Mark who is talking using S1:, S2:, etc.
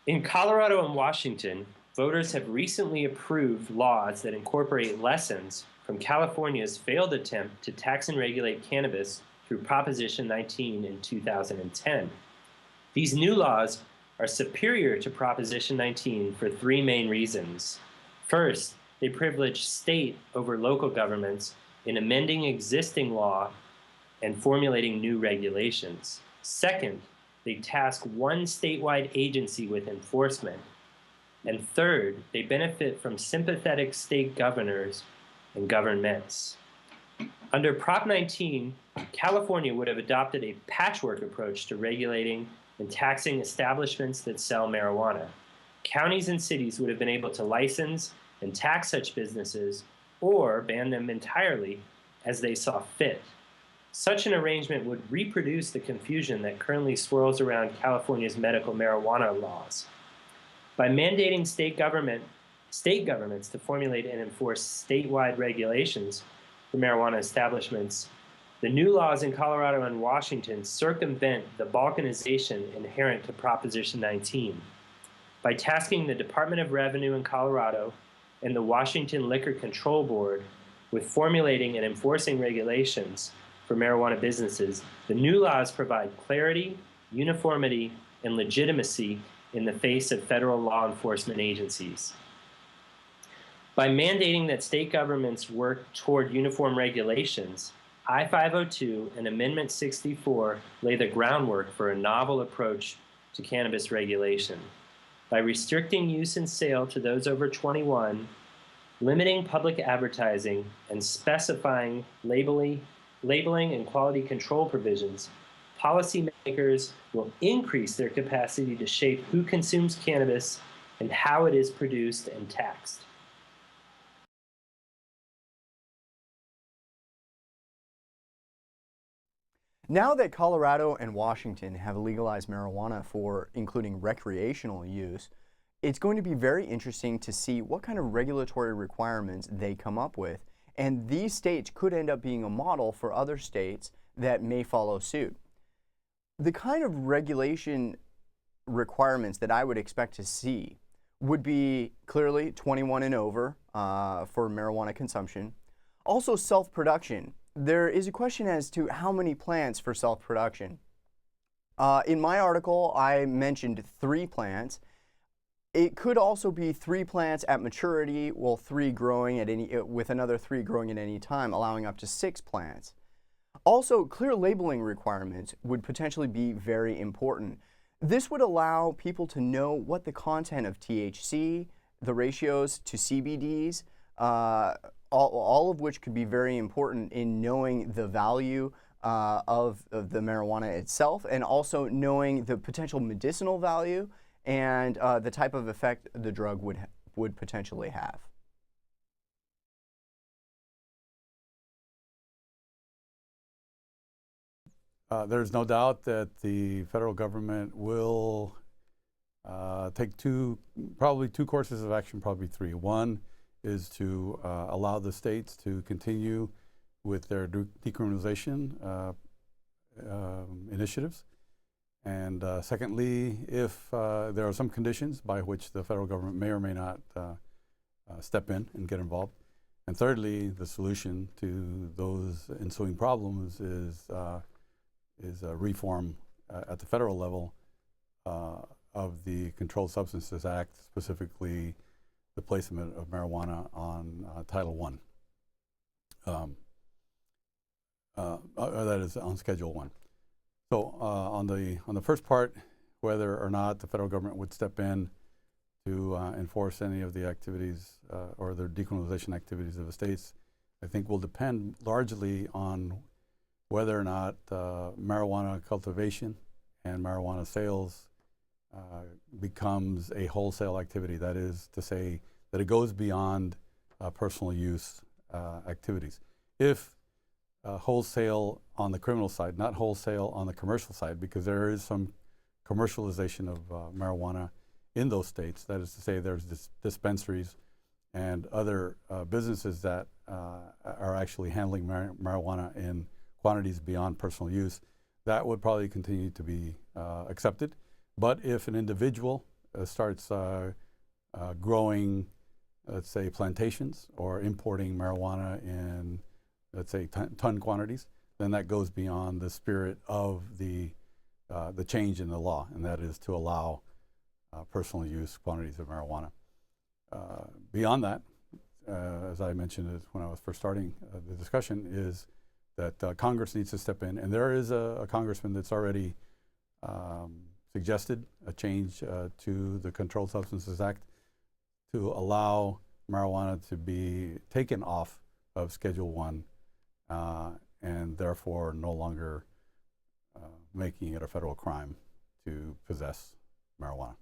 S1: In Colorado and Washington, voters have recently approved laws that incorporate lessons from California's failed attempt to tax and regulate cannabis through Proposition 19 in 2010. These new laws are superior to Proposition 19 for three main reasons. First, they privilege state over local governments in amending existing law and formulating new regulations. Second, they task one statewide agency with enforcement. And third, they benefit from sympathetic state governors and governments. Under Prop 19, California would have adopted a patchwork approach to regulating and taxing establishments that sell marijuana. Counties and cities would have been able to license and tax such businesses or ban them entirely as they saw fit. Such an arrangement would reproduce the confusion that currently swirls around California's medical marijuana laws. By mandating state governments to formulate and enforce statewide regulations for marijuana establishments, the new laws in Colorado and Washington circumvent the balkanization inherent to Proposition 19. By tasking the Department of Revenue in Colorado and the Washington Liquor Control Board with formulating and enforcing regulations for marijuana businesses, the new laws provide clarity, uniformity, and legitimacy in the face of federal law enforcement agencies. By mandating that state governments work toward uniform regulations, I-502 and Amendment 64 lay the groundwork for a novel approach to cannabis regulation. By restricting use and sale to those over 21, limiting public advertising, and specifying labeling and quality control provisions, policymakers will increase their capacity to shape who consumes cannabis and how it is produced and taxed.
S2: Now that Colorado and Washington have legalized marijuana for including recreational use, it's going to be very interesting to see what kind of regulatory requirements they come up with. And these states could end up being a model for other states that may follow suit. The kind of regulation requirements that I would expect to see would be clearly 21 and over for marijuana consumption. Also self-production. There is a question as to how many plants for self-production. In my article, I mentioned 3 plants. It could also be 3 plants at maturity, while 3 growing at with another 3 growing at any time, allowing up to 6 plants. Also, clear labeling requirements would potentially be very important. This would allow people to know what the content of THC, the ratios to CBDs, all of which could be very important in knowing the value of the marijuana itself, and also knowing the potential medicinal value and the type of effect the drug would potentially have.
S3: There's no doubt that the federal government will take probably two courses of action, probably 3. One is to allow the states to continue with their decriminalization initiatives. And secondly, if there are some conditions by which the federal government may or may not step in and get involved. And thirdly, the solution to those ensuing problems is a reform at the federal level of the Controlled Substances Act, specifically the placement of marijuana on Title I. That is on Schedule 1. So on the first part, whether or not the federal government would step in to enforce any of the activities or the decriminalization activities of the states, I think will depend largely on whether or not marijuana cultivation and marijuana sales becomes a wholesale activity. That is to say that it goes beyond personal use activities. If wholesale on the criminal side, not wholesale on the commercial side, because there is some commercialization of marijuana in those states. That is to say there's dispensaries and other businesses that are actually handling marijuana in quantities beyond personal use. That would probably continue to be accepted. But if an individual starts growing, let's say, plantations or importing marijuana in, let's say, ton quantities, then that goes beyond the spirit of the change in the law, and that is to allow personal use quantities of marijuana. Beyond that, as I mentioned when I was first starting the discussion, is that Congress needs to step in, and there is a congressman that's already suggested a change to the Controlled Substances Act to allow marijuana to be taken off of Schedule 1 and therefore no longer making it a federal crime to possess marijuana.